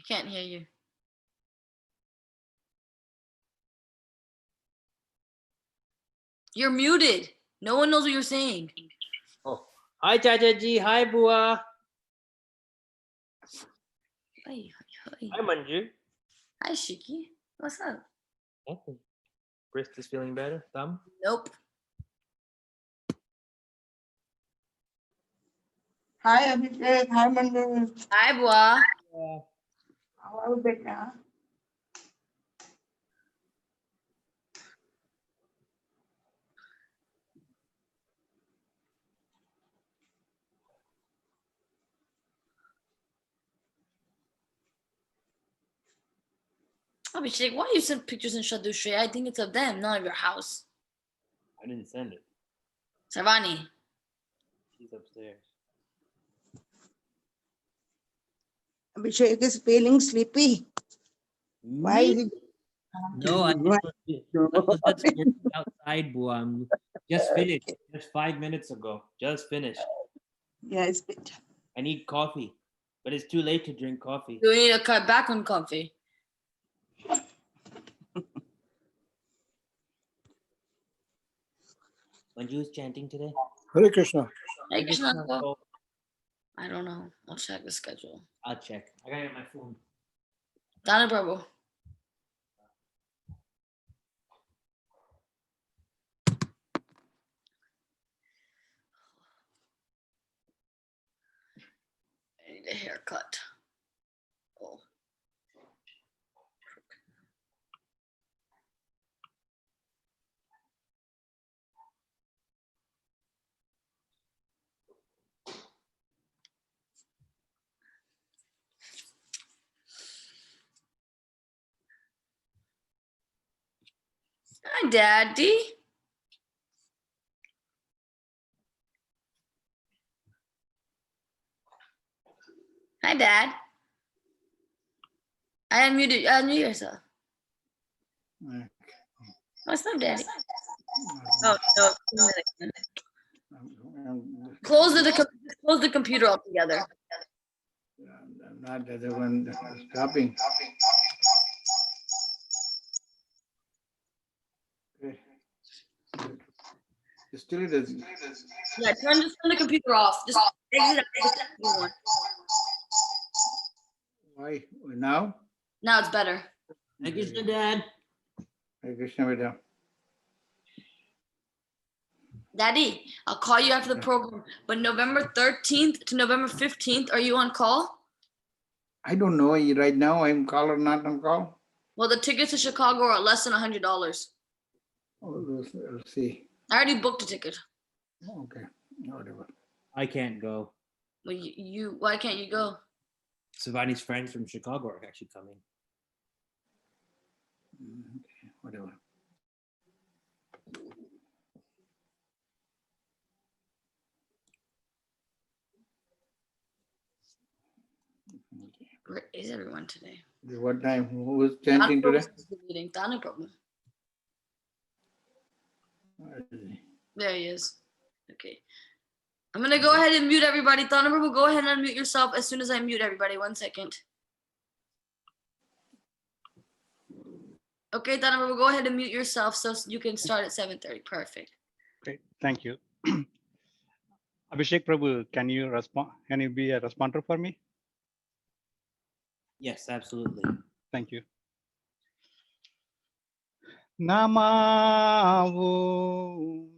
Can't hear you. You're muted. No one knows what you're saying. Oh, hi Chachaji, hi Bua. Hi, Hi Manju. Hi, Shiki. What's up? Oh, wrist is feeling better. Thumb. Nope. Hi Abhishek, hi Manju. Hi, Bua. How are you, beta? Abhishek, why you send pictures in Shadushree? I think it's of them, not of your house. I didn't send it. Sarvani. She's upstairs. Abhishek is feeling sleepy. Why is he? No, I was just working outside, Bua. I'm just finished. Just 5 minutes ago. Just finished. Yes, beta. I need coffee, but it's too late to drink coffee. You need to cut back on coffee. Manju is chanting today. Hare Krishna. Hey, Krishna. Oh, I don't know. I'll check the schedule. I'll check. I gotta get my phone. Dana Prabhu. I need a haircut. Oh. Hi, Daddy. Hi, Dad. I unmuted. Unmute yourself. What's up, Daddy? Oh no! Close the computer altogether. Not the other one stopping. Okay. Still it is. Yeah, turn the computer off. Just exit everyone. Why now? Now it's better. Thank you, Dad. Hare Krishna, beta. Daddy, I'll call you after the program. But November 13th to November 15th, are you on call? I don't know. Right now, I'm call or not on call. Well, the tickets to Chicago are less than $100. Oh, we'll see. I already booked a ticket. Okay, whatever. I can't go. Well, why can't you go? Savani's friends from Chicago are actually coming. Okay, whatever. Where is everyone today? What time? Who was chanting today? Meeting. Dana problem. There he is. Okay. I'm gonna go ahead and mute everybody. Dana Prabhu, go ahead and unmute yourself as soon as I mute everybody. 1 second. Okay, Dana Prabhu, go ahead and mute yourself so you can start at 7:30. Perfect. Great, thank you. Abhishek Prabhu, can you respond? Can you be a responder for me? Yes, absolutely. Thank you. Namo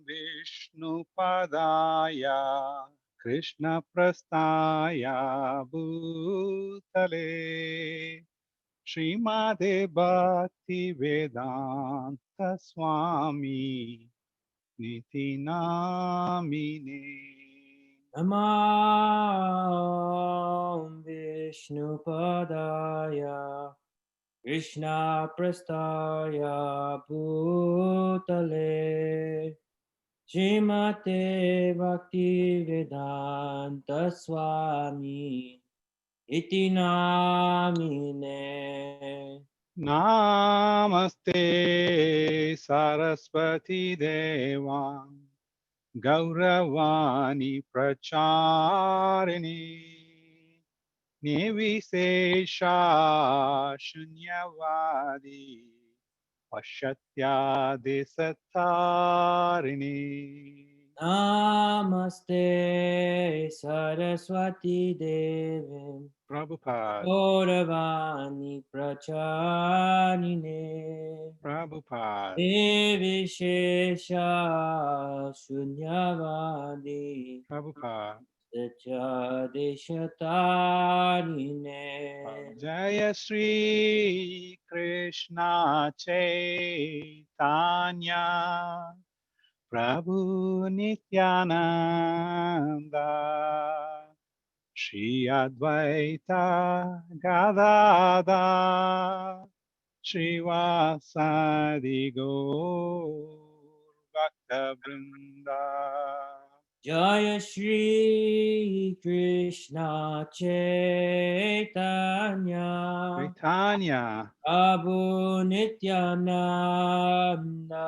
Vishnu Padaya Krishna Prastaya Bhutale Srimade Bhakti Vedanta Swami Niti Namine. Namam Vishnu Padaya Krishna Prastaya Bhutale Srimate Bhakti Vedanta Swami Iti Namine. Namaste Saraswati Devam Gauravani Pracharini Nivishesha Shunyavadi Pashatyadisatarini. Namaste Saraswati Devim Prabhupada, Gauravani Pracharine Prabhupada, Devishesha Shunyavadi Prabhupada. Satyadeshatarine. Jaya Sri Krishna Chaitanya Prabhu Nityananda Shri Advaita Gadada Srivasadi Gaur Bhakta Vrinda. Jaya Shri Krishna Chaitanya Chaitanya Prabhu Nityananda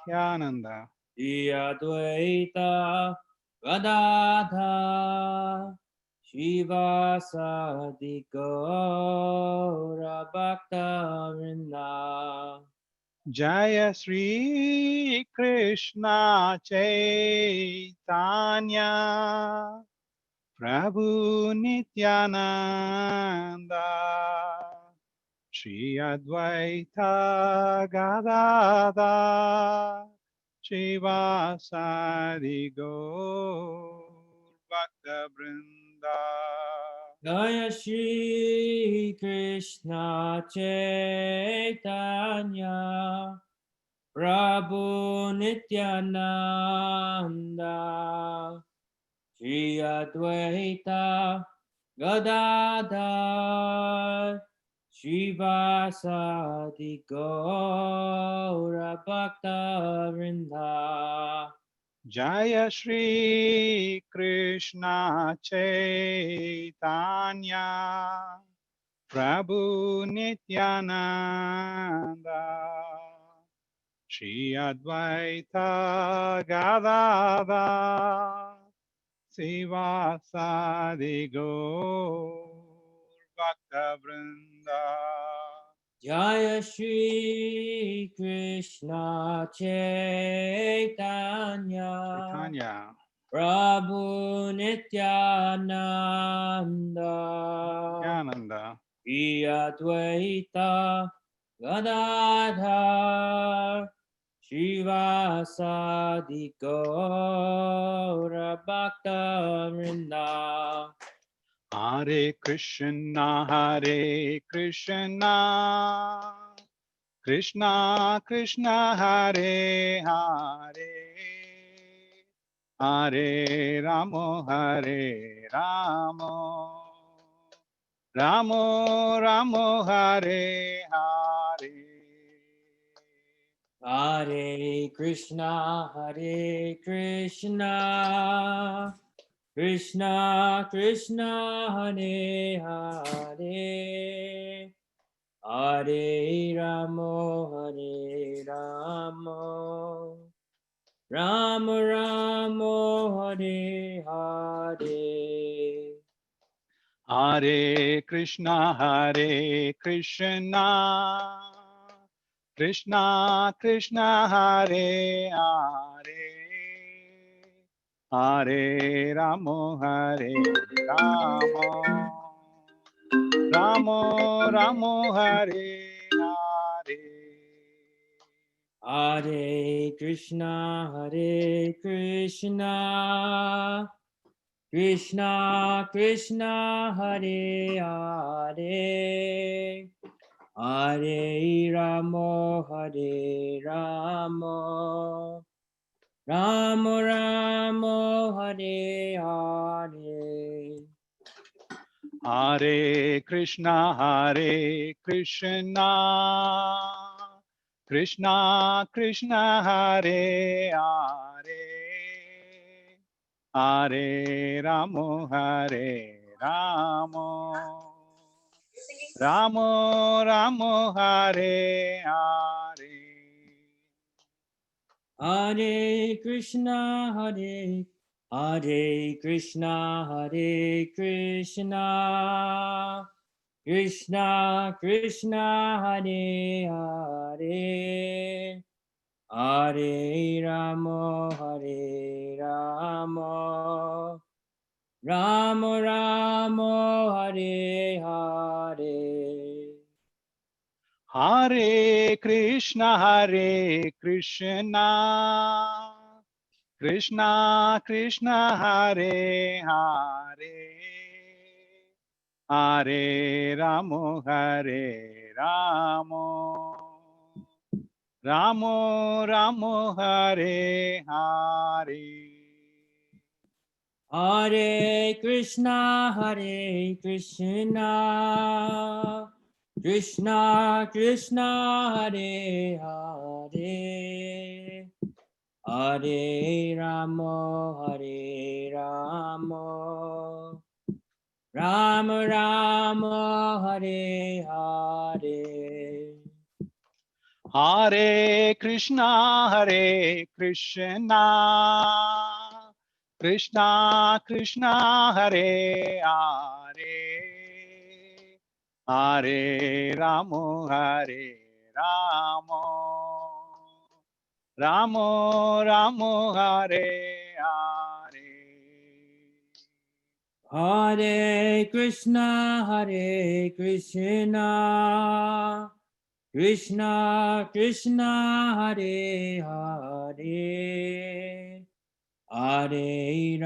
Nityananda Shri Advaita Gadadha Shivasadi Gaura Bhakta Vrinda. Jaya Sri Krishna Chaitanya Prabhu Nityananda Shri Advaita Gadada Shivasadi Gaur Bhakta Vrinda. Jaya Shri Krishna Chaitanya Prabhu Nityananda Shri Advaita Gadadhar Shivasadi Gaura Bhakta Vrinda. Jaya Shri Krishna Chaitanya Prabhu Nityananda Shri Advaita Gadada Sivasadi Gaur Bhakta Vrinda. Jaya Shri Krishna Chaitanya Chaitanya Prabhu Nityananda Nityananda Shri Advaita Gadadhar Shivasadi Gaura Bhakta Vrinda. Hare Krishna Krishna Krishna Hare Hare Hare Ramo Hare Ramo Ramo Ramo Hare Hare. Hare Krishna Krishna Krishna Hare Hare Hare Ramo Ramo Ramo Hare Hare. Hare Krishna Krishna Krishna Hare Hare Hare Ramo Ramo Ramo Ramo Hare Hare. Hare Krishna Krishna Krishna Hare Hare Hare Ramo Ramo Ramo Hare Hare. Hare Krishna Krishna Krishna Hare Hare Hare Ramo Ramo Ramo Ramo Hare Hare. Hare Krishna Hare Krishna, Krishna Krishna, Hare Hare, Hare Rama, Rama Rama, Hare Hare. Hare Krishna, Krishna Krishna, Hare Hare, Hare Ramo, Ramo Ramo, Hare Hare. Hare Krishna, Krishna Krishna, Hare Hare, Hare Rama, Rama Rama, Hare Hare. Hare Krishna, Krishna Krishna, Hare Hare, Hare Ramo, Ramo Ramo, Hare Hare. Hare Krishna, Krishna Krishna, Hare Hare, Hare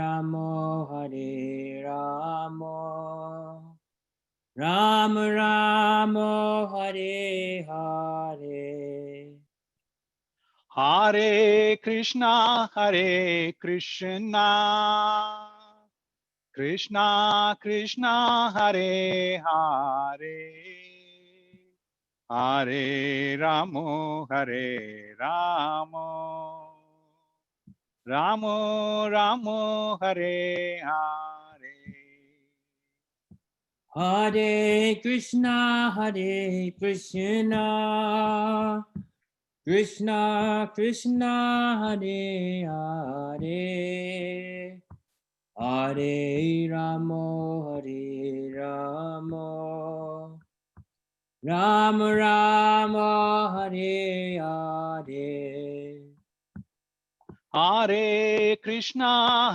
Rama, Rama Rama, Hare Hare. Hare Krishna, Krishna Krishna, Hare Hare, Hare Ramo, Ramo Ramo, Hare Hare. Hare Krishna, Krishna Krishna, Hare Hare, Hare Rama, Rama Rama, Hare Hare. Hare Krishna,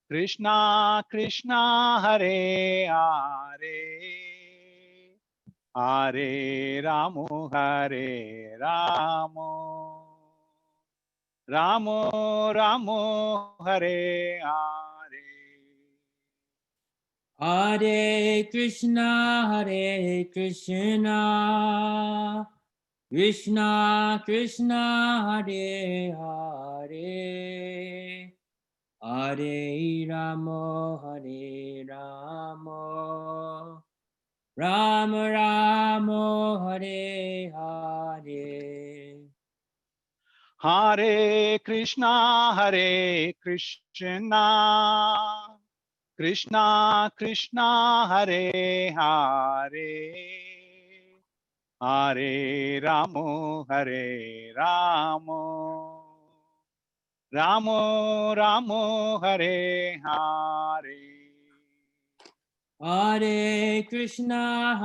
Krishna Krishna, Hare Hare, Hare Ramo, Ramo Ramo, Hare Hare. Hare Krishna, Krishna Krishna, Hare Hare, Hare Rama, Rama Rama, Hare Hare. Hare Krishna, Krishna Krishna, Hare Hare, Hare Ramo, Ramo Ramo, Hare Hare. Hare Krishna,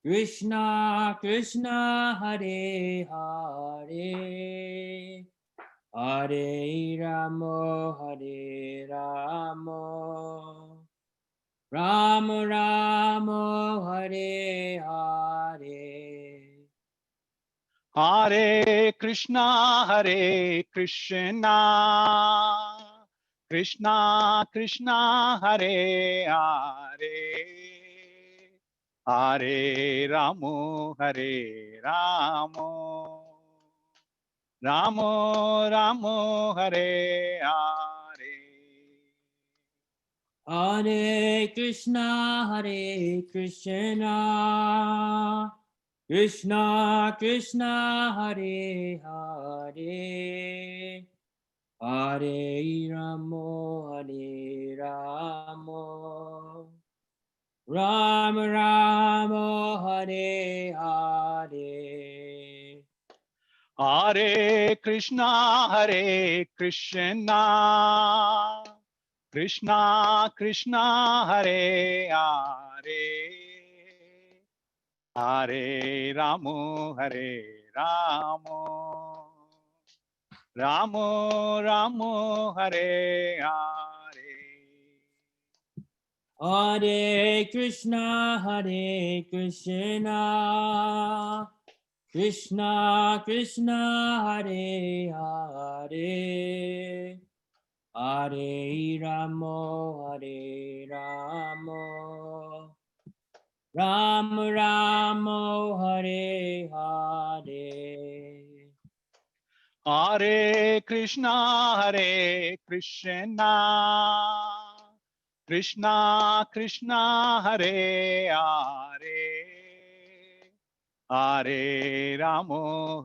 Krishna Krishna, Hare Hare, Hare Rama, Rama Rama, Hare Hare. Hare Krishna, Krishna Krishna, Hare Hare, Hare Ramo, Ramo Ramo, Hare Hare. Hare Krishna, Krishna Krishna, Hare Hare, Hare Ramo, Rama Rama, Hare Hare. Hare Krishna, Krishna Krishna, Hare Hare, Hare Ramo, Ramo Ramo, Hare Hare. Hare Krishna, Krishna Krishna, Hare Hare, Hare Ramo, Ramo Ramo, Hare Hare. Hare Krishna, Krishna Krishna, Hare Hare, Hare Ramo,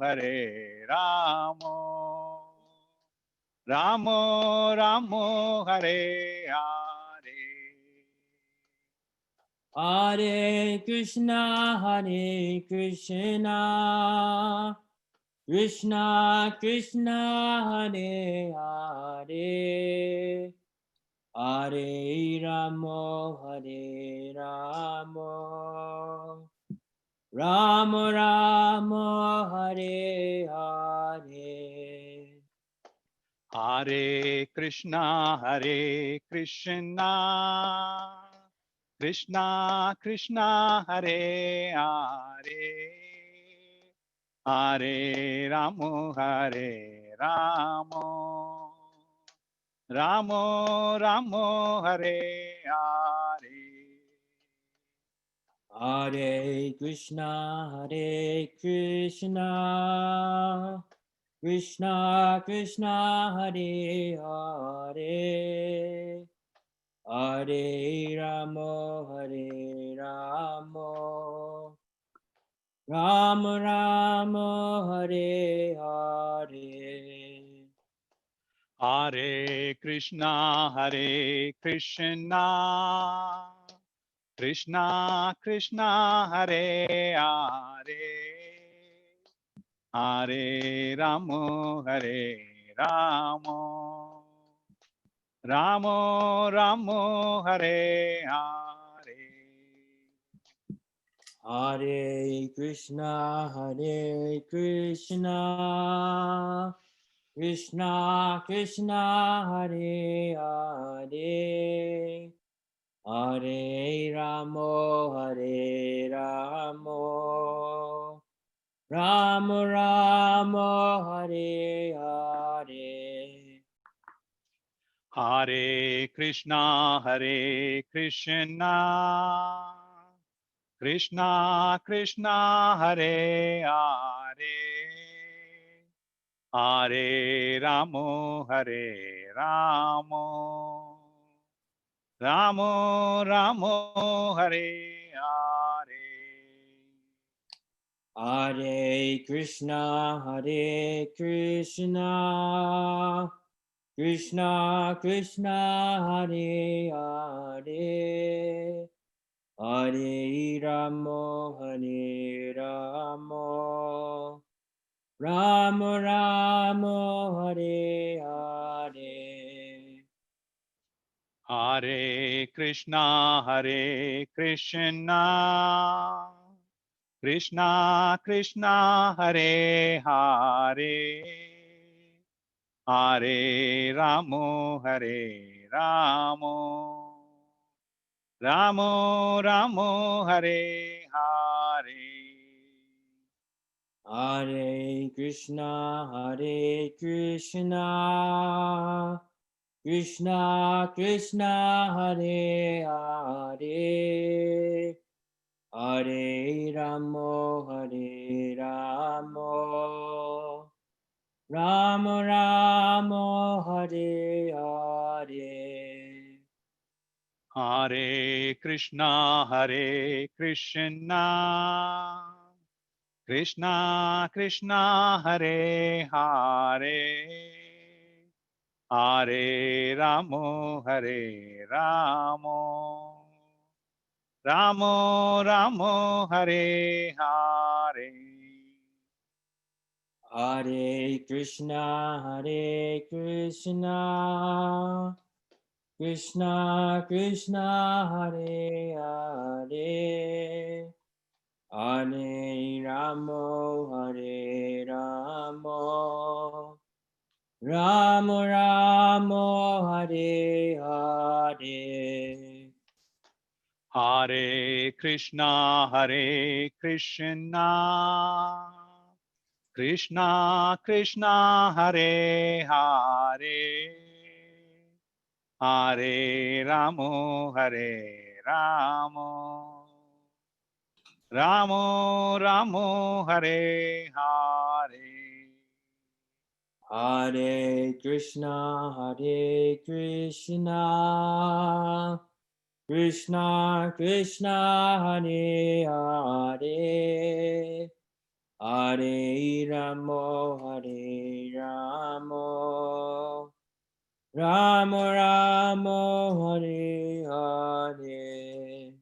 Ramo Ramo, Hare Hare. Hare Krishna, Krishna Krishna, Hare Hare, Hare Ramo, Ramo Ramo, Hare Hare. Hare Krishna, Krishna Krishna, Hare Hare, Hare Ramo, Ramo Ramo, Hare Hare. Hare Krishna, Krishna Krishna, Hare Hare, Hare Ramo, Ramo Ramo, Hare Hare. Hare Krishna, Krishna Krishna, Hare Hare, Hare Ramo, Ramo Ramo, Hare Hare. Hare Krishna, Krishna Krishna, Hare Hare, Hare Ramo, Ramo Ramo, Hare Hare. Hare Krishna, Krishna Krishna, Hare Hare, Hare Ramo, Ramo Ramo, Hare Hare. Hare Krishna, Krishna Krishna, Hare Hare, Hare Ramo, Ramo Ramo, Hare Hare. Hare Krishna, Krishna Krishna, Hare Hare, Hare Ramo, Ramo Ramo, Hare Hare. Hare Krishna, Krishna Krishna, Hare Hare, Hare Ramo, Ramo Ramo, Hare Hare. Hare Krishna, Krishna Krishna, Hare Hare, Hare Ramo, Ramo Ramo, Hare Hare. Hare Krishna, Krishna Krishna, Hare Hare, Hare Ramo, Hare Ramo, Ramo Ramo, Hare Hare. Hare Krishna, Krishna Krishna, Hare Hare, Hare Ramo, Hare Ramo, Ramo Ramo, Hare Hare. Hare Krishna, Krishna Krishna, Hare Hare, Hare Ramo, Hare Ramo, Ramo Ramo, Hare Hare.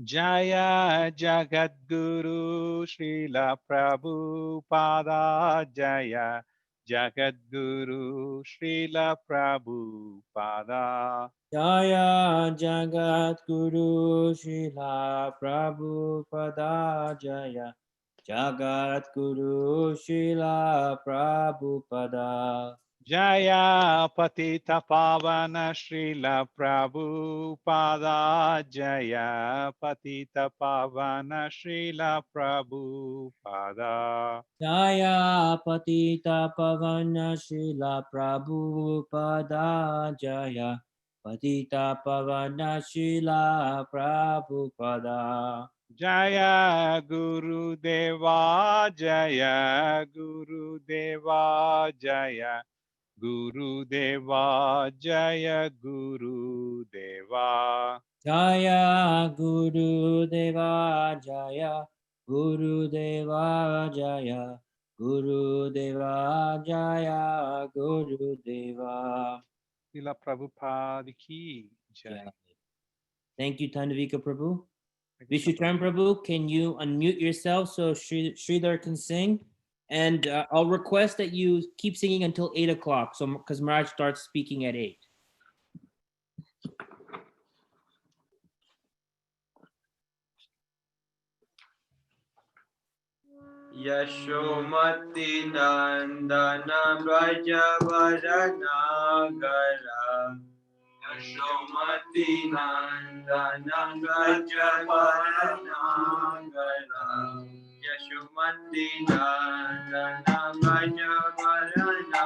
Jaya Jagadguru Srila Prabhupada, Jaya Jagadguru Srila Prabhupada. Jaya Jagat Guru Srila Prabhupada, Jaya Jagat Guru Srila Prabhupada. Jaya Patita Pavana Srila Prabhupada, Jaya Patita Pavana Srila Prabhupada. Jaya Patita Pavana Srila Prabhupada, Jaya Patita Pavana Srila Prabhupada. Jaya Guru Deva, Jaya Guru Deva, Jaya Guru Deva, Jaya Guru Deva. Jaya Guru Deva, Jaya Guru Deva, Jaya Guru Deva, Jaya Guru Deva. Srila Prabhupada ki jai. Yeah. Thank you, Tandavika Prabhu. Thank you, Vishucharan Prabhu, can you unmute yourself so Sridhar can sing? And I'll request that you keep singing until 8 o'clock, so because Maharaj starts speaking at 8. Yashomati Nandana Brajavarana Yashomati Nandana Brajavarana Yashomati Nandana Brajavarana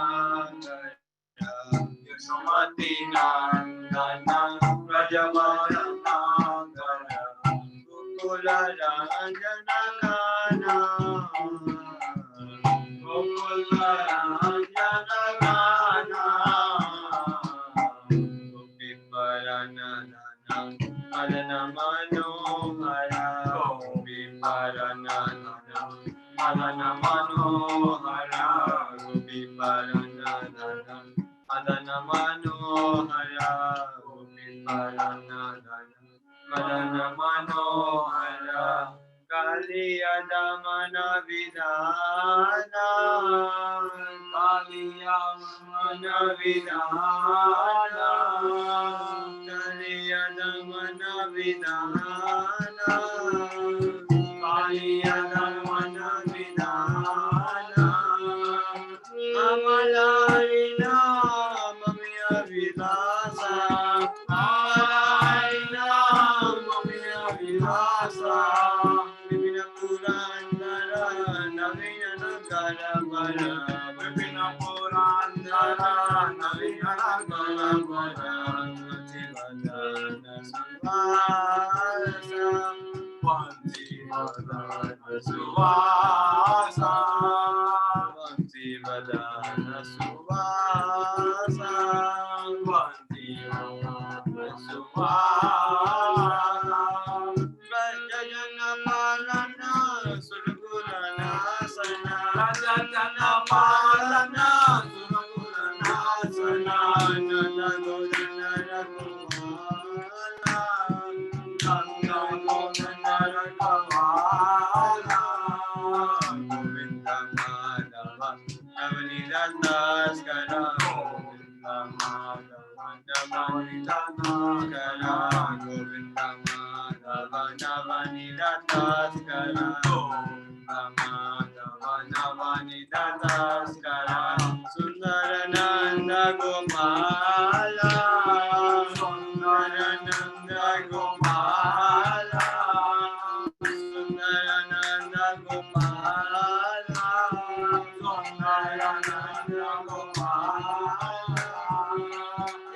Yashomati Nandana Brajavarana Gokula Ranjana Kana Gokula Ranjana Kana Gopi Paranana Alana Manohara Gopi Paranana Alana Manohara Gopi Paranana Alana Manohara Gopi Paranana Alana Manohara Kaliyadamana Vidana Kaliyamana Vidana Kaliyadamana Vidana Kaliyadamana Vidana Amalarina Mamiya Vidasa Amalarina Mamiya Vidasa Vipina Purandara Navina Nagara Bara Vipina Purandara Navina Nagara Bara Vativadana Suvasa Vativadana Suvasa Vativadana Suvasa Vativadana Suvasa Rajana Palana Surgulana Sana Rajana Palana Surgulana Sana Nana Godana Rakuvala Nana Godana Rakuvala Govinda Sundarananda Gopala, Sundarananda Gopala, Sundarananda Gopala, Sundarananda Gopala,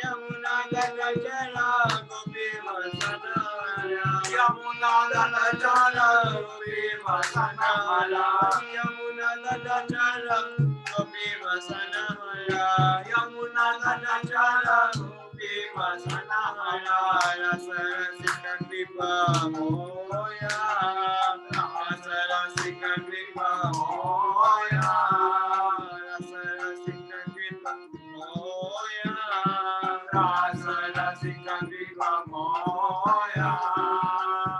Yamuna Gajara Gopi Vasanaya, Yamuna Gajara Gopi Vasanaya, Yamuna Gajara Gopi Vasanaya, Yamuna Gajara Gopi Vasanaya, Rasarasika Kripa Moya, Rasarasika Kripa Moya, Rasarasika Kripa Moya, Rasarasika Kripa Moya,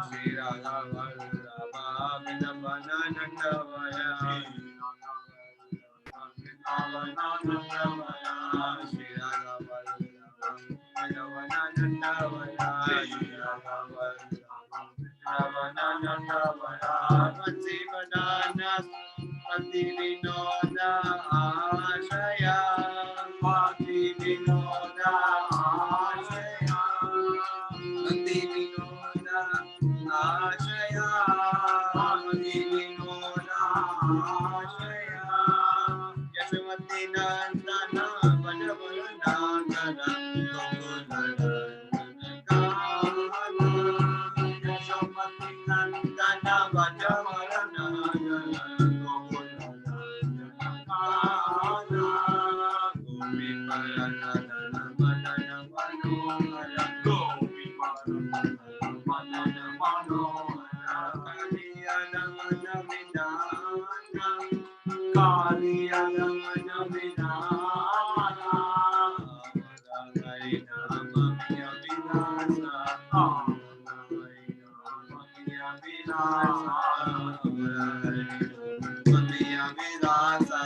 Shri Radha Vallabha Vrindavananda Nandavaya, Shri Radha Vallabha Vrindavananda Nandavaya, Shri Radha Vallabha Nandavaya, Bhakti Vadana Bhakti Vinoda Ashaya, Bhakti Vinoda Ashaya, Bhakti Vinoda Ashaya, Bhakti Vinoda Ashaya, Yashamati Nandana Bhajavala Nandana Gokula Nandana, Yashamati Nandana Bhajavala Nandana Gokula Nandana, Gopi Paranadana Madana Manohara, Gopi Paranadana Madana Manohara, Kaliyana Manavidana, Kaliyana Manavidana, Amadalaina Mamiya Vilasa, Amadalaina Mamiya Vilasa, Mamiya Vilasa,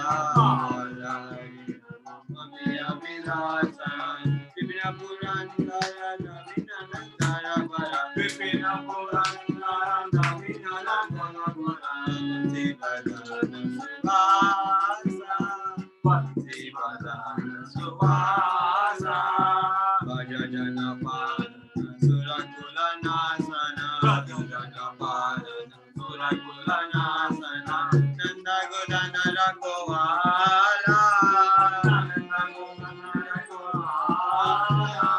Mamiya Vilasa, Vipina Purandara Navina Nandara Bara, Vipina Purandara Navina Nandara Bara, Bhakti Vadana Suvasa, Bhakti Vadana Suvasa, Bhajana Padana Surakula Nasana, Bhajana Padana Surakula Nasana, Nanda Godana Rakovala, Nanda Godana Rakovala,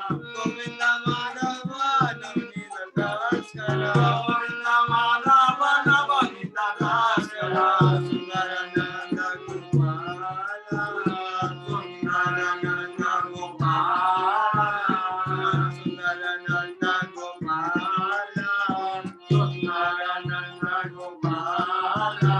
Govinda Madhava Navnita Daskara, Govinda Madhava Navnita Daskara, Sundarananda Gopala, Sundarananda Gopala, Sundarananda Gopala, Sundarananda Gopala,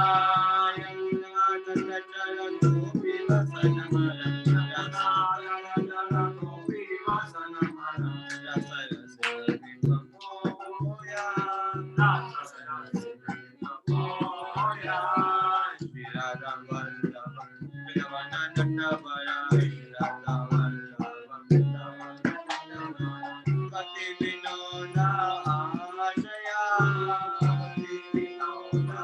Yamuna Gajara Gopi Vasanamara, Yamuna Gopi Vasanamara, Rasarasika Kripa Moya, Rasarasika Kripa Moya, Shri Radha Vallabha Vrindavananda Nandavaya, Shri Radha Vallabha Vrindavananda Nandavaya, Bhakti Vinoda Ashaya, Bhakti Vinoda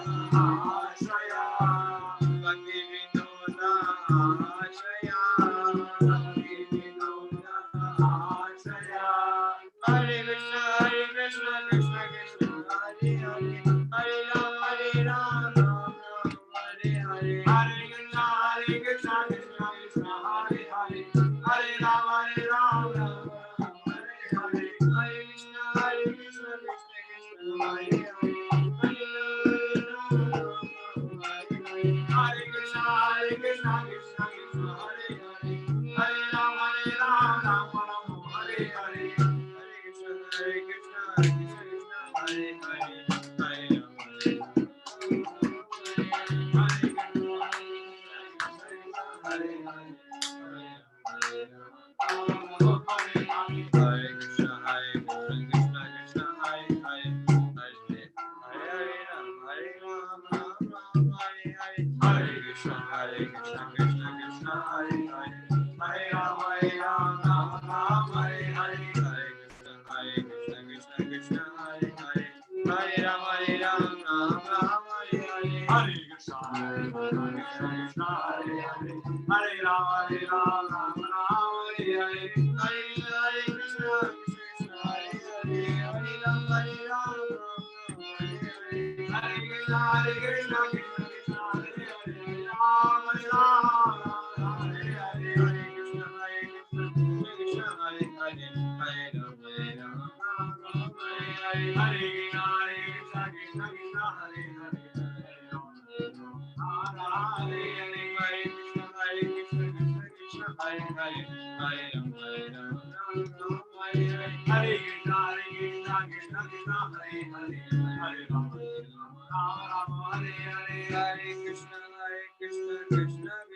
Ashaya, Bhakti Vinoda Ashaya, Bhakti Vinoda Ashaya, Hare Krishna, Krishna Krishna, Hare Hare, Hare Ram, Ram Hare Hare, Hare Krishna, Krishna Krishna, Hare Hare, Hare Ram, Ram Hare Hare, Hare Krishna, Krishna Krishna, Hare Hare, Hare Hare Krishna, Krishna Krishna, Hare Hare, Hare Ram, Ram Hare Hare, Hare Krishna, Krishna Krishna, Hare Hare, Hare Ram, Hare Hare. Hare Krishna, Krishna Krishna, Hare Hare, Hare Ram, Ram Hare Hare, Hare Krishna, Krishna Krishna, Hare Hare, Hare Ram, Ram Hare Hare, Hare Krishna, Krishna Krishna, Hare Ram, Hare Ram, Ram Ram, Hare Hare. Hare Krishna, Krishna Krishna, Hare Hare. Hare Ram, Hare Ram, Ram Ram, Hare Hare. Hare Krishna, Krishna Krishna, Hare Hare. Hare Ram, Hare Ram, Ram Ram, Hare Hare. Hare Krishna, Krishna Krishna, Hare Hare. Ram, Hare Ram, Ram Ram, Hare Hare. Hare Krishna, Krishna Krishna, Hare Hare. Hare Ram, Hare Ram, Ram Ram, Hare Hare. Hare Krishna, Krishna Krishna, Hare Hare. Hare Ram, Hare Ram, Ram Ram, Hare Hare. Hare Krishna, Krishna Krishna, Hare Hare. Hare Ram, Hare Ram, Ram Ram, Hare Hare. Hare Krishna, Krishna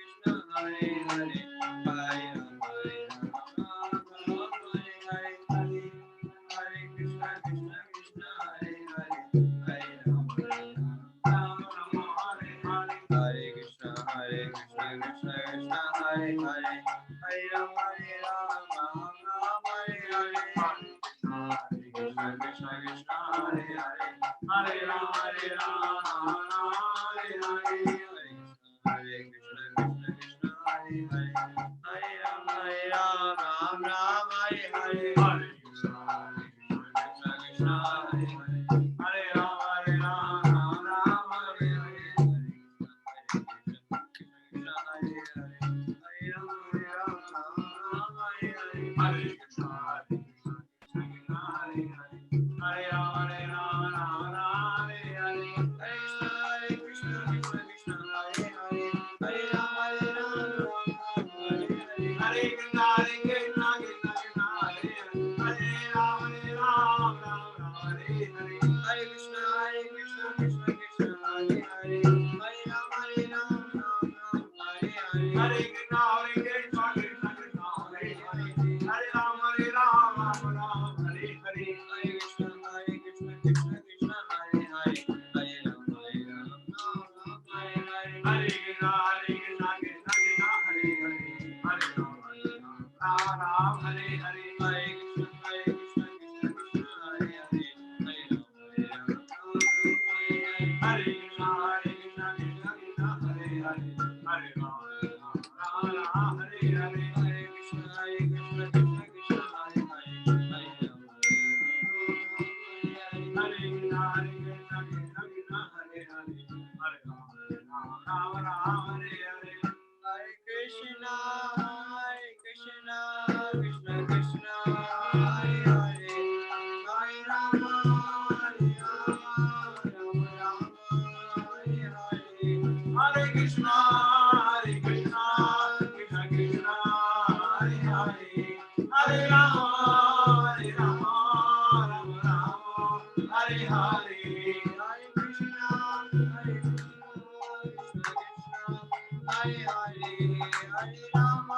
Krishna, Hare Hare. Hare Ram, Hare Ram, Ram Ram, Hare Hare. Hare Krishna, Krishna Krishna, Hare Hare. Hare Ram, Hare Ram, Ram Ram, Hare Hare. Hare Krishna, Krishna Krishna, Hare Hare. Hare Ram, Hare Ram, Ram Ram, Hare Hare. Hare Krishna, Krishna Krishna, Hare Hare. Hare Ram, Hare Ram, Ram Ram, Hare Hare. Krishna, Krishna Krishna, Hare Hare. Hare Ram, Hare Ram, Ram Ram, Hare Hare. Hare Krishna, Krishna Krishna, Hare Hare. Hare Ram, Hare Ram, Ram Ram, Hare Hare. Hare Krishna, Krishna Krishna, Hare Hare. Hare Ram, Hare Ram, Ram Ram, Hare Hare. Hare Krishna, Hare Hare. Hare Ram, Hare Ram, Ram Ram, Hare Hare. Hare Krishna, Krishna Krishna, Hare Hare. Hare Ram, Hare Ram, Ram Ram, Hare Hare. Hare Krishna, Krishna Krishna, Hare Hare. Hare Ram, Hare Ram, Ram Ram, Hare Hare. Hare Krishna, Krishna Krishna, Hare Hare. Hare Ram, Hare Ram, Ram Ram, Hare Hare. Hare Krishna, Krishna Krishna, Hare Hare. Hare Ram, Hare Ram, Ram Ram, Hare Hare. Hare Krishna, Krishna Krishna, Hare Hare. Hare Ram, Hare Ram, Ram Ram, Hare Hare. Hare Krishna, Krishna Krishna, Hare Hare. Hare Ram, Hare Ram, Ram Ram, Hare Hare. Hare Krishna, Krishna Krishna, Hare Hare. Hare Ram, Hare Ram, Ram Ram, Hare Hare. Hare Krishna, Krishna Krishna, Hare Hare. Hare Ram, Hare Ram, Ram Ram, Hare Hare. Hare Krishna, Krishna Krishna, Hare Hare. Hare Ram, Hare Ram, Ram Ram, Hare Hare. Hare Krishna, Krishna Krishna, Hare Hare. Hare Ram, Hare Ram, Ram Ram, Hare Hare. Hare Krishna, Krishna Krishna, Hare Hare. Hare Ram, Hare Ram, Ram Ram, Hare Hare. Hare Krishna, Krishna Krishna, Hare Hare. Hare Rama,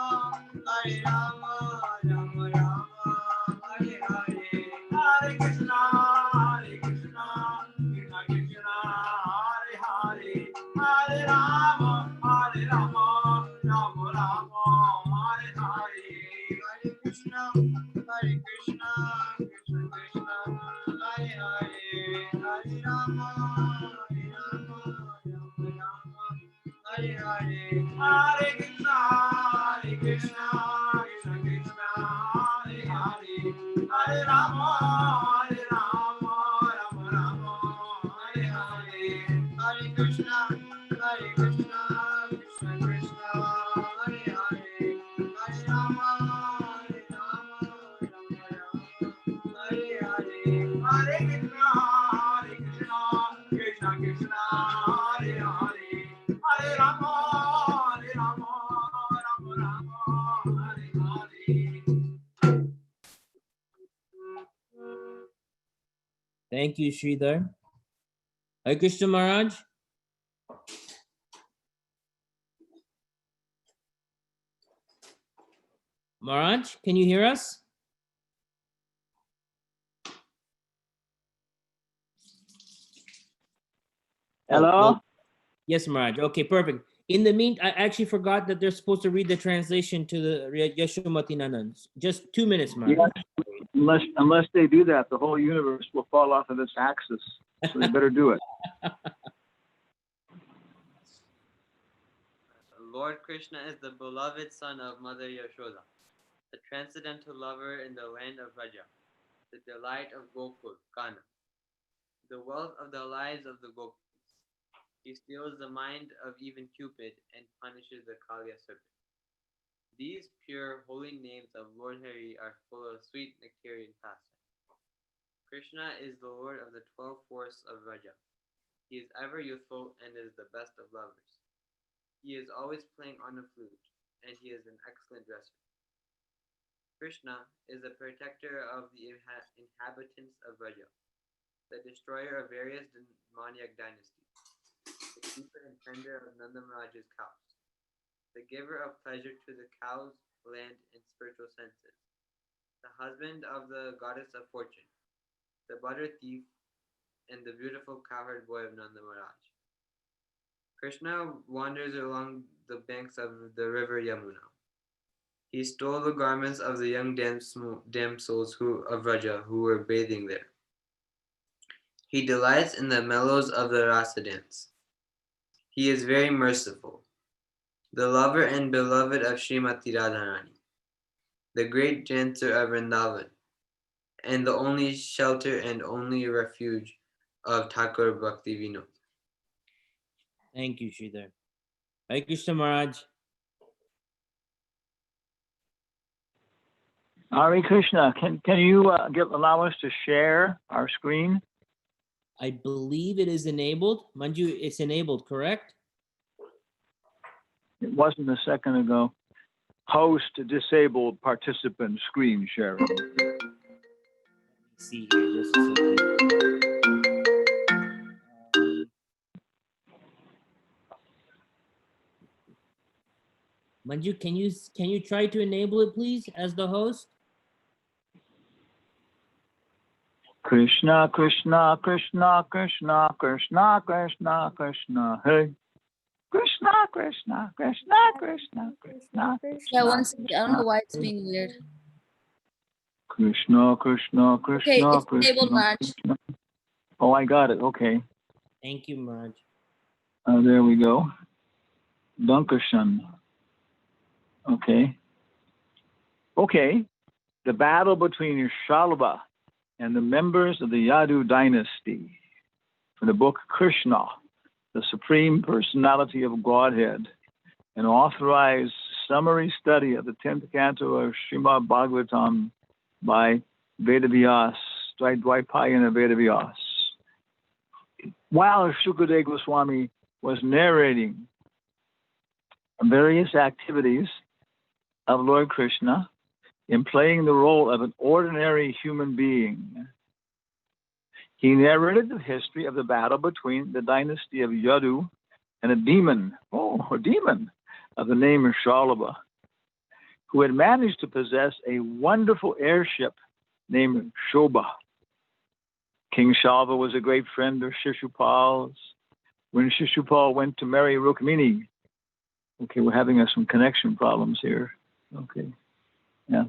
Hare Rama, Rama Rama, Hare Hare. Hare Krishna, Krishna Krishna, Hare Hare. Hare Rama, Rama Rama, Hare Hare. Hare Krishna, Krishna Krishna, Hare Hare. Hare Rama, Rama Rama, Hare Hare. Hare Krishna, Krishna Krishna, Hare Hare. Hare Rama, Rama Rama, Hare Hare. Hare Krishna, Krishna Krishna, Hare Hare. Hare Rama, Rama Rama, Hare Hare. Hare Krishna, Krishna Krishna, Hare Hare. Hare Rama, Rama Rama, Hare Hare. Hare Krishna, Krishna Krishna, Hare Hare. Hare Rama, Rama Hare Hare. Hare Krishna, Krishna Krishna, Hare Hare. Hare Rama, Rama Rama, Hare Hare. Thank you, Sridhar. Hare Krishna Maharaj. Maharaj, can you hear us? Hello? well, yes, Maharaj. Okay, perfect. In the meantime, I actually forgot that they're supposed to read the translation to the Yashomatinanand. Just 2 minutes, Maharaj. Unless they do that, the whole universe will fall off of its axis. So they better do it. Lord Krishna is the beloved son of Mother Yashoda, the transcendental lover in the land of Raja, the delight of Gokul, Kana, the wealth of the lives of the Gopis. He steals the mind of even Cupid and punishes the Kaliya serpent. These pure, holy names of Lord Hari are full of sweet nectarian pastime. Krishna is the Lord of the 12 forests of Raja. He is ever youthful and is the best of lovers. He is always playing on a flute, and he is an excellent dresser. Krishna is the protector of the inhabitants of Raja, the destroyer of various demoniac dynasties, the keeper and tender of Nanda Maharaj's cows, the giver of pleasure to the cows, land, and spiritual senses, the husband of the goddess of fortune, the butter thief, and the beautiful cowherd boy of Nanda Maharaj. Krishna wanders along the banks of the river Yamuna. He stole the garments of the young damsels of Raja who were bathing there. He delights in the mellows of the rasa dance. He is very merciful, the lover and beloved of Srimati Radharani, the great dancer of Vrindavan, and the only shelter and only refuge of Thakur Bhakti Vinod. Thank you, Sridhar. Hare Krishna Maharaj. Hare Krishna, can you allow us to share our screen? I believe it is enabled. Manju, it's enabled, correct? It wasn't a second ago. Host disabled participant screen sharing. Let me see here, just a second. Manju, can you try to enable it, please, as the host? Krishna, Krishna, Krishna, Krishna, Krishna, Krishna, Krishna, hey. Krishna, Krishna, Krishna, Krishna, Krishna, Krishna. Yeah, one second. I don't know why it's being weird. Krishna, Krishna, Krishna, Okay, it's Krishna, enabled, Maharaj. Krishna. Oh, I got it. Okay. Thank you, Maharaj. There we go. Dankeschön. Okay. Okay. The battle between Shalva and the members of the Yadu dynasty from the book Krishna, the Supreme Personality of Godhead, an authorized summary study of the 10th canto of Srimad Bhagavatam by Vedavyas, Dvaipayana Vedavyas. While Shukadeva Goswami was narrating various activities of Lord Krishna in playing the role of an ordinary human being, he narrated the history of the battle between the dynasty of Yadu and a demon of the name of Shalva, who had managed to possess a wonderful airship named Shobha. King Shalva was a great friend of Shishupal's. When Shishupal went to marry Rukmini, okay, we're having some connection problems here. Okay, yeah.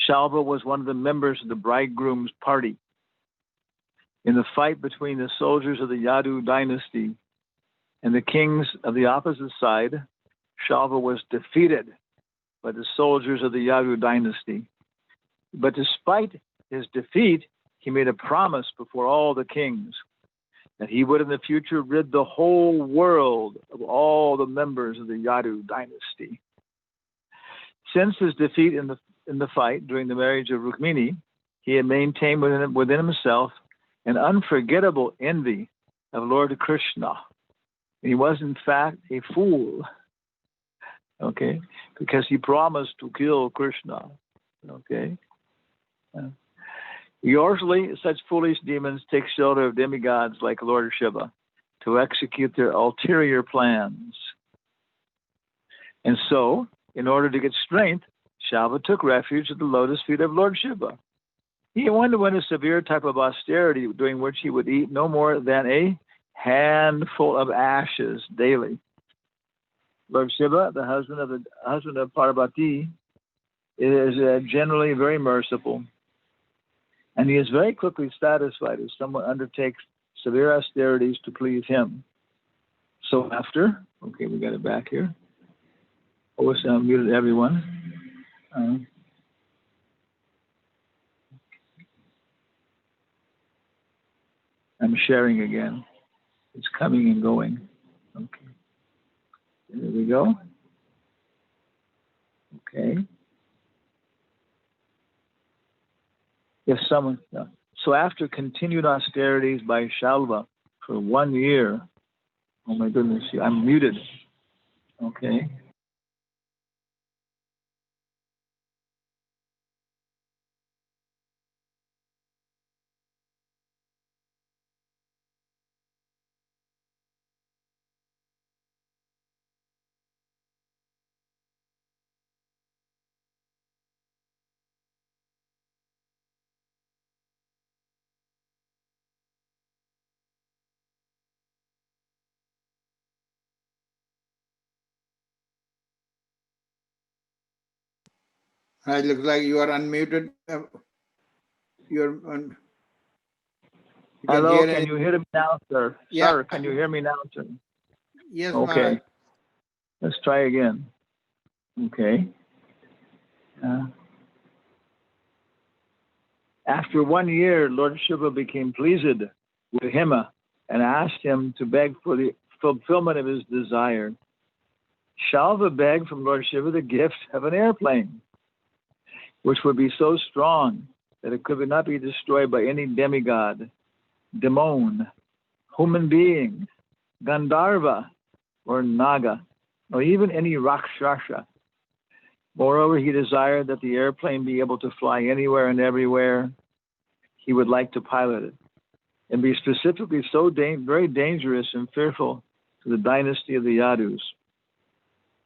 Shalva was one of the members of the bridegroom's party. In the fight between the soldiers of the Yadu dynasty and the kings of the opposite side, Shalva was defeated by the soldiers of the Yadu dynasty. But despite his defeat, he made a promise before all the kings that he would in the future rid the whole world of all the members of the Yadu dynasty. Since his defeat in the fight during the marriage of Rukmini, he had maintained within himself an unforgettable envy of Lord Krishna. He was in fact a fool, okay, because he promised to kill Krishna, okay. Usually, such foolish demons take shelter of demigods like Lord Shiva to execute their ulterior plans. And so, in order to get strength, Shalva took refuge at the lotus feet of Lord Shiva. He underwent a severe type of austerity, during which he would eat no more than a handful of ashes daily. Lord Shiva, the husband of Parvati, is generally very merciful, and he is very quickly satisfied as someone undertakes severe austerities to please him. So after, okay, we got it back here. Oh, it's muted everyone. I'm sharing again. It's coming and going. Okay. There we go. Okay. If someone, so after continued austerities by Shalva for 1 year, oh my goodness, I'm muted. Okay. It looks like you are unmuted. You're on. You Hello, hear can any- you hear me now, sir? Yeah. Sir, can you hear me now, sir? Yes, Maharaj. Okay. Let's try again. Okay. After 1 year, Lord Shiva became pleased with Hima and asked him to beg for the fulfillment of his desire. Shalva begged from Lord Shiva the gift of an airplane, which would be so strong that it could not be destroyed by any demigod, demon, human being, Gandharva, or Naga, or even any Rakshasa. Moreover, he desired that the airplane be able to fly anywhere and everywhere he would like to pilot it, and be specifically so very dangerous and fearful to the dynasty of the Yadus.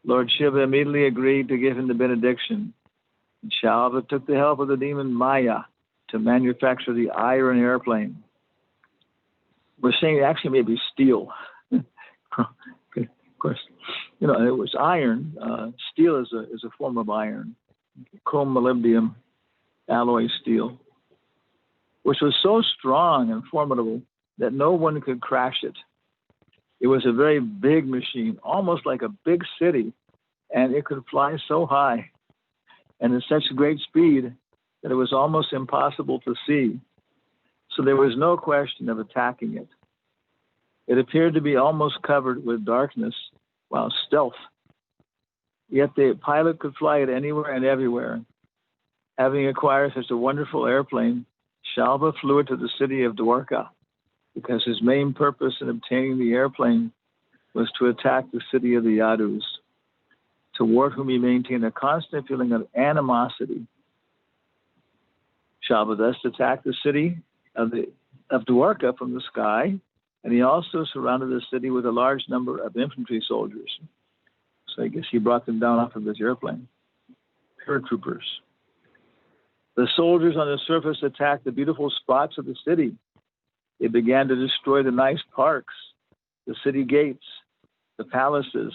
Lord Shiva immediately agreed to give him the benediction. And Shalva took the help of the demon Maya to manufacture the iron airplane. We're saying it actually may be steel. Of course, it was iron. Steel is a form of iron, chrome molybdenum alloy steel, which was so strong and formidable that no one could crash it. It was a very big machine, almost like a big city, and it could fly so high and at such great speed that it was almost impossible to see. So there was no question of attacking it. It appeared to be almost covered with darkness, while stealth. Yet the pilot could fly it anywhere and everywhere. Having acquired such a wonderful airplane, Shalva flew it to the city of Dwarka, because his main purpose in obtaining the airplane was to attack the city of the Yadus, toward whom he maintained a constant feeling of animosity. Shalva thus attacked the city of Dwarka from the sky, and he also surrounded the city with a large number of infantry soldiers. So I guess he brought them down off of his airplane, paratroopers. The soldiers on the surface attacked the beautiful spots of the city. They began to destroy the nice parks, the city gates, the palaces,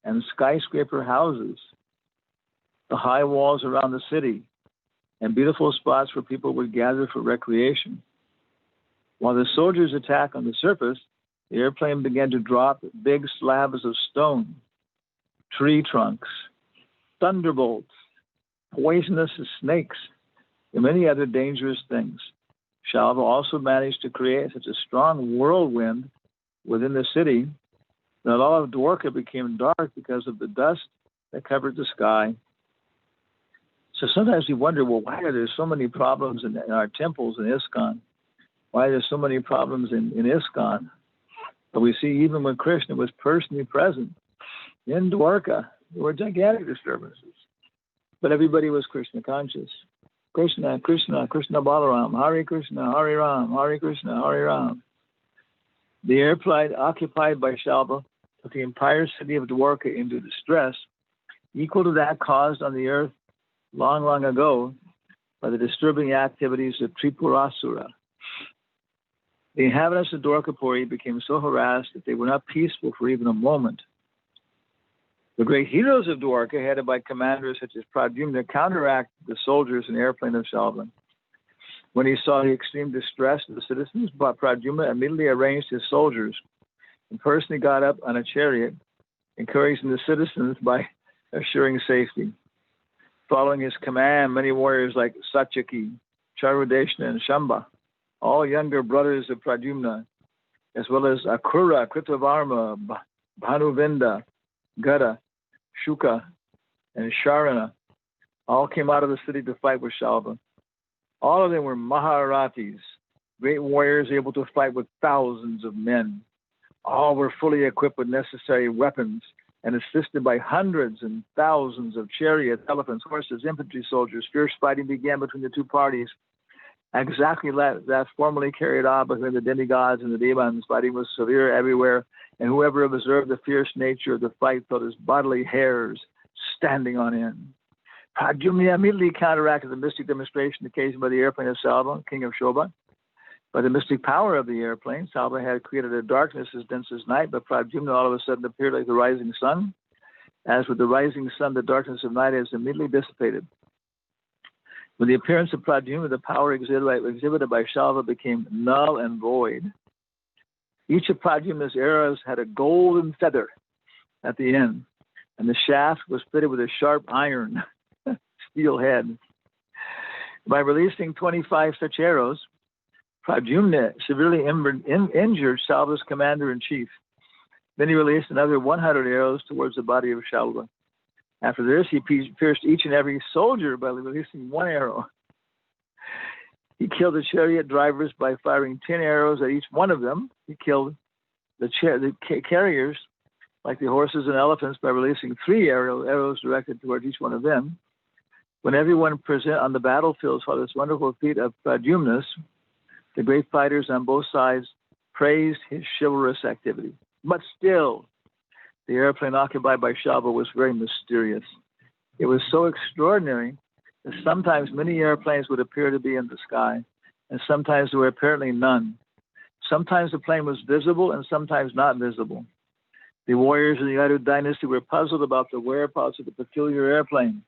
and skyscraper houses, the high walls around the city, and beautiful spots where people would gather for recreation. While the soldiers attacked on the surface, the airplane began to drop big slabs of stone, tree trunks, thunderbolts, poisonous snakes, and many other dangerous things. Shalva also managed to create such a strong whirlwind within the city that all of Dwarka became dark because of the dust that covered the sky. So sometimes we wonder, well, why are there so many problems in our temples in ISKCON? Why are there so many problems in ISKCON? But we see even when Krishna was personally present in Dwarka, there were gigantic disturbances. But everybody was Krishna conscious. Krishna, Krishna, Krishna Balaram, Hare Krishna, Hare Ram, Hare Krishna, Hare Ram. The airplane occupied by Shalva put the entire city of Dwarka into distress, equal to that caused on the earth long, long ago by the disturbing activities of Tripurasura. The inhabitants of Dwarkapuri became so harassed that they were not peaceful for even a moment. The great heroes of Dwarka, headed by commanders such as Pradyumna, counteracted the soldiers and airplane of Shalva. When he saw the extreme distress of the citizens, Pradyumna immediately arranged his soldiers and personally got up on a chariot, encouraging the citizens by assuring safety. Following his command, many warriors like Satyaki, Charudeshna, and Shamba, all younger brothers of Pradyumna, as well as Akura, Kritavarma, Bhanuvinda, Gada, Shuka, and Sharana, all came out of the city to fight with Shalva. All of them were Maharatis, great warriors able to fight with thousands of men. All were fully equipped with necessary weapons and assisted by hundreds and thousands of chariots, elephants, horses, infantry soldiers. Fierce fighting began between the two parties. Exactly that formerly carried on between the demigods and the demons. Fighting was severe everywhere, and whoever observed the fierce nature of the fight felt his bodily hairs standing on end. Pradyumna immediately counteracted the mystic demonstration occasioned by the airplane of Salva, king of Shobha. By the mystic power of the airplane, Salva had created a darkness as dense as night, but Pradyumna all of a sudden appeared like the rising sun. As with the rising sun, the darkness of night is immediately dissipated. With the appearance of Pradyumna, the power exhibited by Shalva became null and void. Each of Pradyumna's arrows had a golden feather at the end, and the shaft was fitted with a sharp iron steel head. By releasing 25 such arrows, Pradyumna severely injured Shalva's commander-in-chief. Then he released another 100 arrows towards the body of Shalva. After this, he pierced each and every soldier by releasing one arrow. He killed the chariot drivers by firing 10 arrows at each one of them. He killed the carriers, like the horses and elephants, by releasing 3 arrows directed towards each one of them. When everyone present on the battlefield saw this wonderful feat of Pradyumna's, the great fighters on both sides praised his chivalrous activity. But still, the airplane occupied by Shalva was very mysterious. It was so extraordinary that sometimes many airplanes would appear to be in the sky, and sometimes there were apparently none. Sometimes the plane was visible and sometimes not visible. The warriors of the Yadu dynasty were puzzled about the whereabouts of the peculiar airplane.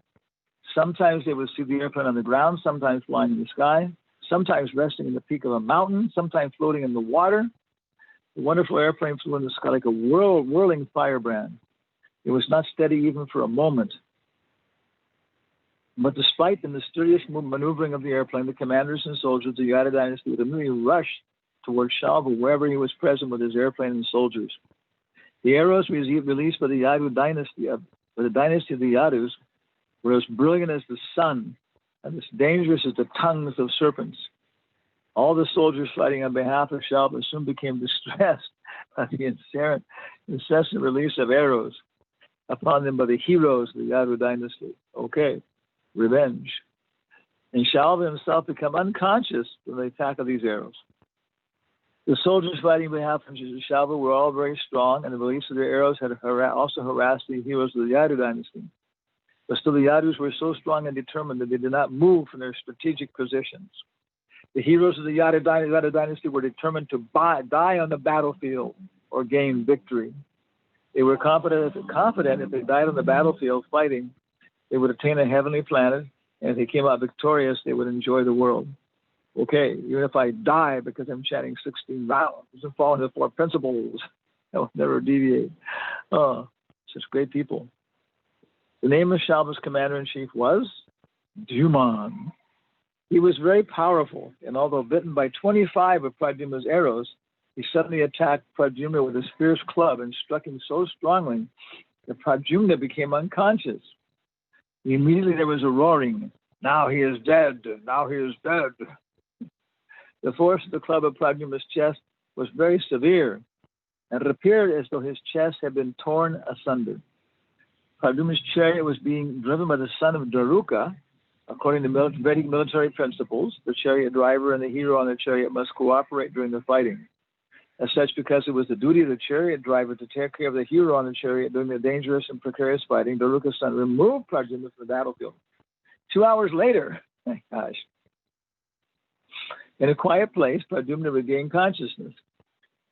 Sometimes they would see the airplane on the ground, sometimes flying in the sky, sometimes resting in the peak of a mountain, sometimes floating in the water. The wonderful airplane flew in the sky like a whirling firebrand. It was not steady even for a moment. But despite the mysterious maneuvering of the airplane, the commanders and soldiers of the Yadu dynasty would immediately rush towards Shalva wherever he was present with his airplane and soldiers. The arrows released by the Yadu dynasty, by the dynasty of the Yadus, were as brilliant as the sun and as dangerous as the tongues of serpents. All the soldiers fighting on behalf of Shalva soon became distressed by the incessant release of arrows upon them by the heroes of the Yadu dynasty. Okay, revenge. And Shalva himself became unconscious from the attack of these arrows. The soldiers fighting on behalf of Shalva were all very strong, and the release of their arrows had also harassed the heroes of the Yadu dynasty. But still the Yadus were so strong and determined that they did not move from their strategic positions. The heroes of the Yadu dynasty were determined to die on the battlefield or gain victory. They were confident if they died on the battlefield fighting, they would attain a heavenly planet, and if they came out victorious, they would enjoy the world. Okay, even if I die because I'm chanting 16 vows and following the 4 principles, I will never deviate. Oh, such great people. The name of Shalva's commander-in-chief was Duman. He was very powerful, and although bitten by 25 of Pradyumna's arrows, he suddenly attacked Pradyumna with his fierce club and struck him so strongly that Pradyumna became unconscious. Immediately there was a roaring, "Now he is dead, now he is dead." The force of the club of Pradyumna's chest was very severe, and it appeared as though his chest had been torn asunder. Pradyumna's chariot was being driven by the son of Daruka. According to Vedic military principles, the chariot driver and the hero on the chariot must cooperate during the fighting. As such, because it was the duty of the chariot driver to take care of the hero on the chariot during the dangerous and precarious fighting, Daruka's son removed Pradyumna from the battlefield. 2 hours later, my gosh, in a quiet place, Pradyumna regained consciousness.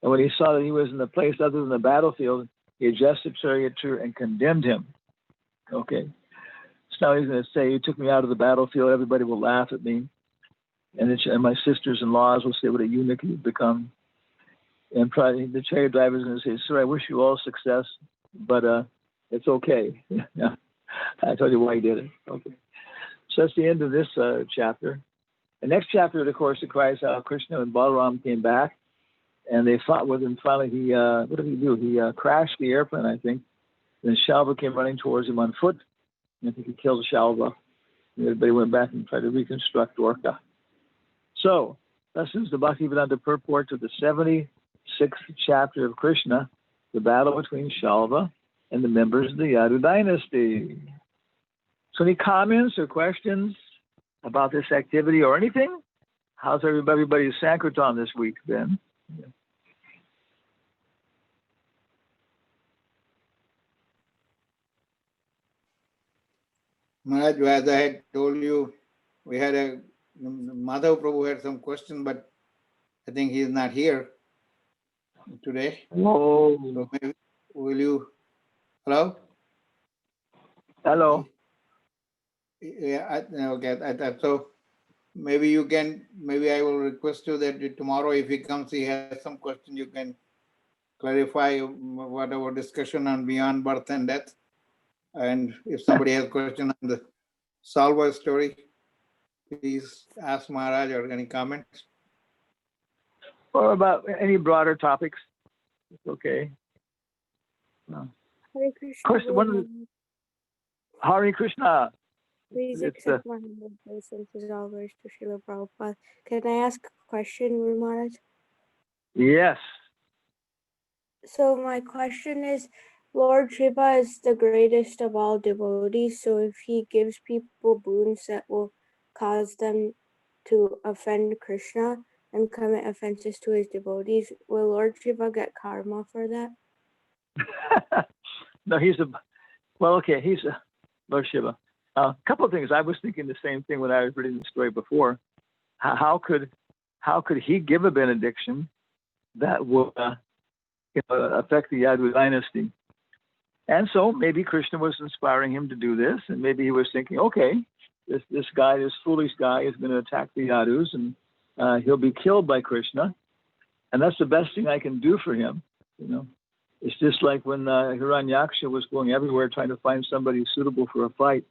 And when he saw that he was in a place other than the battlefield, he addressed the charioteer and condemned him. Okay. So now he's going to say, "You took me out of the battlefield. Everybody will laugh at me. And my sisters-in-laws will say what a eunuch you've become." And probably the chariot driver is going to say, "Sir, I wish you all success, but it's okay." I told you why he did it. Okay. So that's the end of this chapter. The next chapter, of course, it cries how Krishna and Balaram came back, and they fought with him. Finally, what did he do? He crashed the airplane, I think. Then Shalva came running towards him on foot. And I think he killed Shalva. And everybody went back and tried to reconstruct Dwarka. So, this is the Bhaktivedanta purport to the 76th chapter of Krishna, the battle between Shalva and the members of the Yadu dynasty. So any comments or questions about this activity or anything? How's everybody's Sankirtan this week been? Maharaj, as I had told you, we had Madhav Prabhu had some question, but I think he is not here today. Whoa. So maybe will you? Hello. Hello. Yeah. Okay. So maybe you can. Maybe I will request you that tomorrow, if he comes, he has some question. You can clarify whatever discussion on beyond birth and death. And if somebody has question on the Salva story, please ask Maharaj or any comments. Or about any broader topics. It's okay. No. Hare Krishna. Of course, one of the Hare Krishna. Please It's accept my humble obeisances always to Srila Prabhupada. Can I ask a question, Guru Maharaj? Yes. So my question is, Lord Shiva is the greatest of all devotees, so if he gives people boons that will cause them to offend Krishna and commit offenses to his devotees, will Lord Shiva get karma for that? No, he's Lord Shiva. A couple of things. I was thinking the same thing when I was reading the story before. How could he give a benediction that will affect the Yadu dynasty? And so maybe Krishna was inspiring him to do this, and maybe he was thinking, okay, this foolish guy is going to attack the Yadus, and he'll be killed by Krishna, and that's the best thing I can do for him. It's just like when Hiranyaksha was going everywhere trying to find somebody suitable for a fight.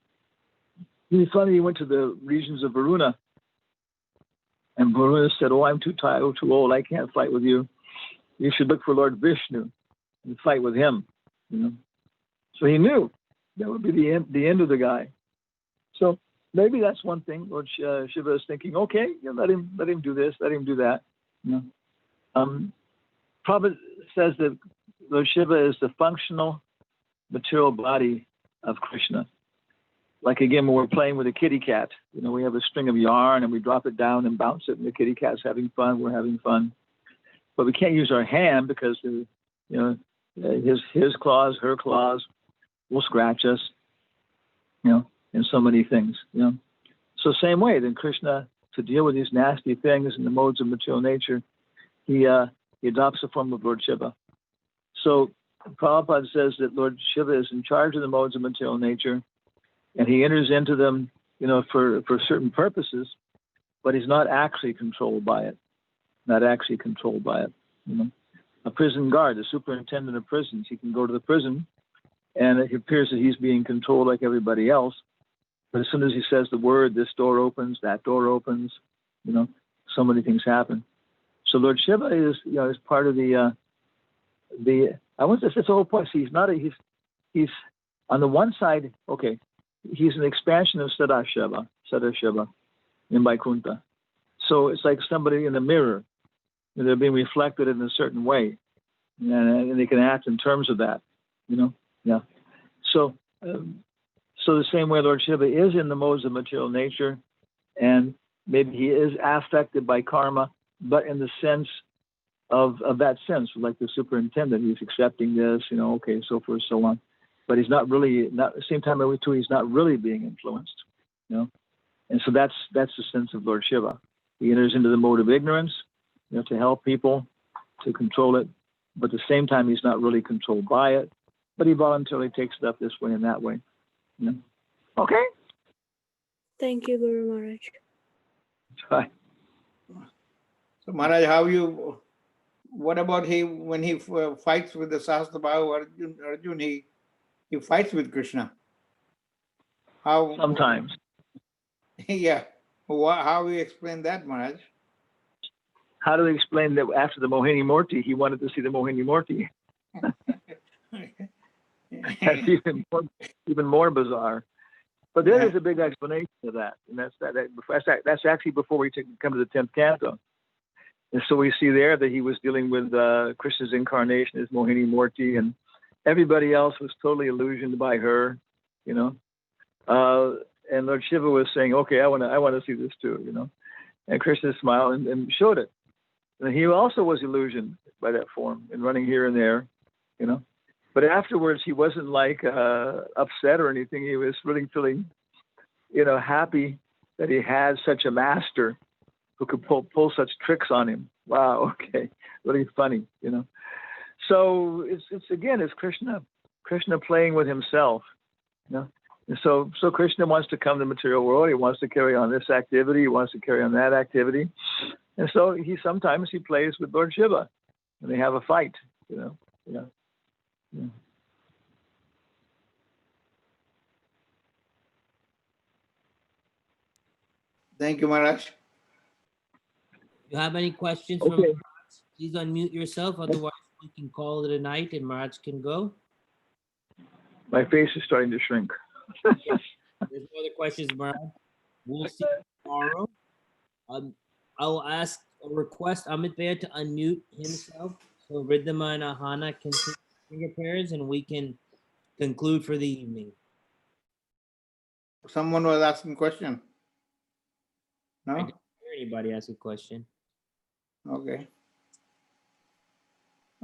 It's funny, he went to the regions of Varuna, and Varuna said, "Oh, I'm too tired, too old, I can't fight with you. You should look for Lord Vishnu and fight with him." So he knew that would be the end of the guy. So maybe that's one thing. Lord Shiva is thinking, okay, let him do this, let him do that. Prabhupada says that Lord Shiva is the functional material body of Krishna. Like again, when we're playing with a kitty cat, we have a string of yarn and we drop it down and bounce it, and the kitty cat's having fun, we're having fun. But we can't use our hand because his claws, her claws will scratch us, in so many things, So same way, then Krishna, to deal with these nasty things and the modes of material nature, he adopts the form of Lord Shiva. So Prabhupada says that Lord Shiva is in charge of the modes of material nature, and he enters into them, for certain purposes, but he's not actually controlled by it. A prison guard, the superintendent of prisons, he can go to the prison, and it appears that he's being controlled like everybody else. But as soon as he says the word, this door opens, that door opens, so many things happen. So Lord Shiva is part of the I want to say, that's the whole point. See, he's on the one side, okay, he's an expansion of Sadashiva in Vaikuntha. So it's like somebody in the mirror. They're being reflected in a certain way, and they can act in terms of that, Yeah. So the same way Lord Shiva is in the modes of material nature, and maybe he is affected by karma, but in the sense of that sense, like the superintendent, he's accepting this, okay, so forth, so on. But he's not really, at the same time, he's not really being influenced, And so that's the sense of Lord Shiva. He enters into the mode of ignorance, to help people, to control it. But at the same time, he's not really controlled by it. but he voluntarily takes it up this way and that way. You know? Okay. Thank you, Guru Maharaj. Bye. So Maharaj, what about when he fights with the Sahasrabhu Arjun, he fights with Krishna? How? Sometimes. Yeah. How we explain that, Maharaj? How do we explain that after the Mohini Murti, he wanted to see the Mohini Murti? That's even more bizarre. But there is a big explanation to that, and that's actually before we come to the 10th canto. And so we see there that he was dealing with Krishna's incarnation as Mohini Murti, and everybody else was totally illusioned by her, you know. And Lord Shiva was saying, "Okay, I want to see this too," you know. And Krishna smiled and showed it. And he also was illusioned by that form and running here and there, you know. But afterwards, he wasn't like upset or anything. He was really feeling, you know, happy that he had such a master who could pull such tricks on him. Wow, okay, really funny, you know. So it's Krishna playing with himself, you know. And so Krishna wants to come to the material world. He wants to carry on this activity. He wants to carry on that activity. And so sometimes he plays with Lord Shiva, and they have a fight, you know. Yeah. Yeah. Thank you, Maharaj. You have any questions from Okay. Maharaj? Please unmute yourself. Otherwise, we can call it a night and Maharaj can go. My face is starting to shrink. There's no other questions, Maharaj. We'll see you tomorrow. I'll ask or request Amit Bhaiya to unmute himself so Riddhima and Ahana can take finger pairs and we can conclude for the evening. Someone was asking question. I No? didn't hear anybody ask a question. Okay.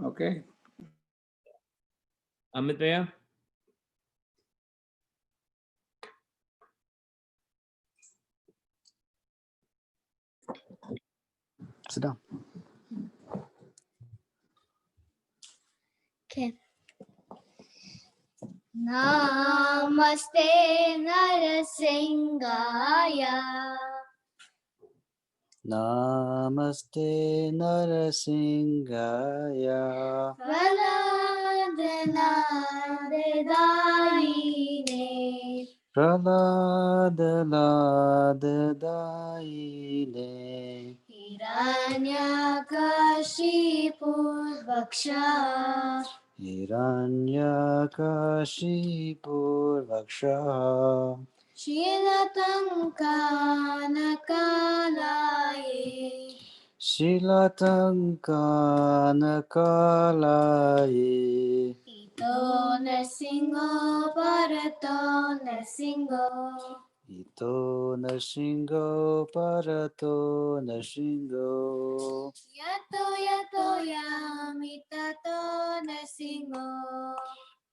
Okay. Amit Bhaiya? Sit down. Okay. Namaste Narasingaya. Namaste Narasingaya. Praladadadayine. Praladadadayine. Hiranyakashipurvaksha. Hiranyakashipurvaksha. Shilatankanakalaye. Shilatankanakalaye. Ito Narsingo Bharato Narsingo. Ito Narsingo Parato Narsingo. Yato yato yamitato Narsingo.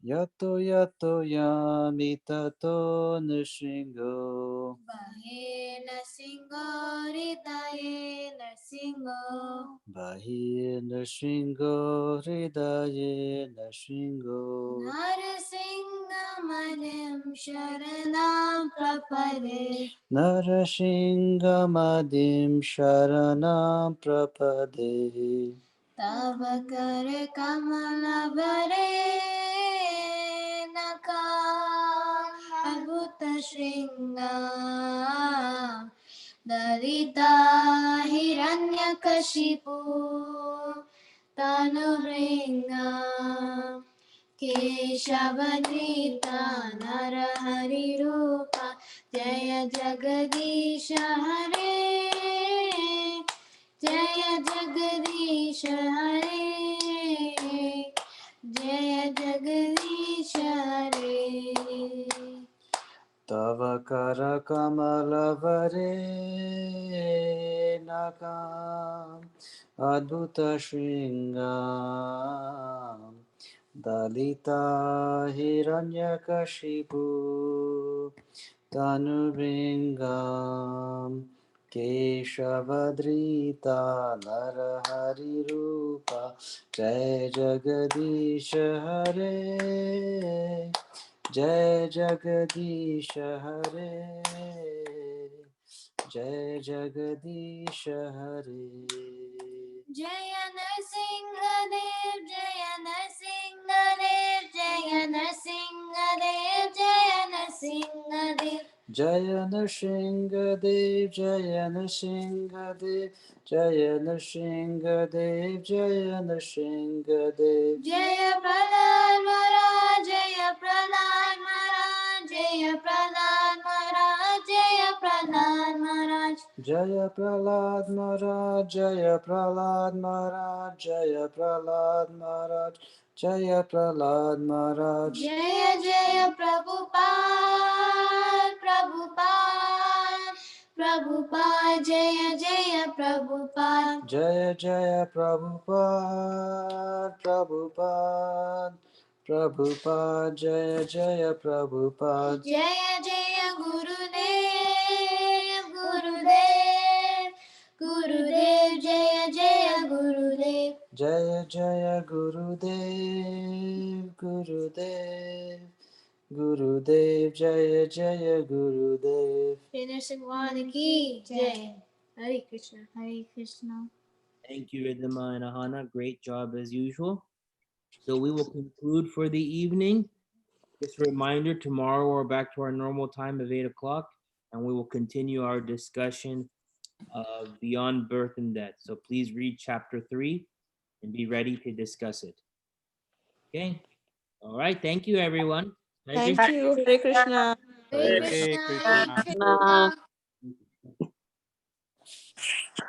Yato yato yamitato Narsingo. Bahe Narsingo Ridaye Narsingo. Bahi Narsingo Hridaye Narsingo. Narsingamadam Sharanam Prapade. Narasingamadim Sharanam Prapade. Tavakare Kamalavare Naka Adbhuta Shringa Dalita Hiranyakashipu Tanuvringa Keshavanita Narahari Rupa Jaya Jagadisha Hare Jaya Jagadish Hare Jaya Jagadish Hare. Tavakara Kamalavare Nakam Adbhuta Shringam Dalita Hiranyakashipu Tanuvringam केशवधृता नरहरिरूपा जय जगदीश हरे जय जगदीश हरे जय जगदीश हरे जय नरसिंहदेव जय नरसिंहदेव जय नरसिंहदेव जय नरसिंहदेव जय नृसिंहदेव जय नृसिंहदेव जय नृसिंहदेव जय नृसिंहदेव जय प्रहलाद महाराज जय प्रहलाद महाराज जय प्रहलाद महाराज जय प्रहलाद महाराज जय प्रहलाद महाराज जय प्रहलाद महाराज जय प्रहलाद महाराज जय प्रहलाद महाराज जय जय प्रभुपाद प्रभुपाद प्रभुपाद जय जय प्रभुपाद जय जय प्रभुपाद प्रभुपाद प्रभुपाद जय जय प्रभुपाद जय जय गुरुदेव गुरुदेव गुरुदेव जय जय गुरुदेव जय जय गुरुदेव गुरुदेव गुरुदेव जय जय गुरुदेव श्री नरसिंह भगवान की जय हरे कृष्णा हरे Krishna Thank you, Ridhima and Ahana. Great job as usual. So we will conclude for the evening. Just a reminder, tomorrow we're back to our normal time of 8 o'clock, and we will continue our discussion of Beyond Birth and Death. So please read chapter 3 and be ready to discuss it. Okay? All right. Thank you, everyone. Hare Thank Krishna. you. Hare Krishna. Hare Hare Krishna Krishna. Hare Krishna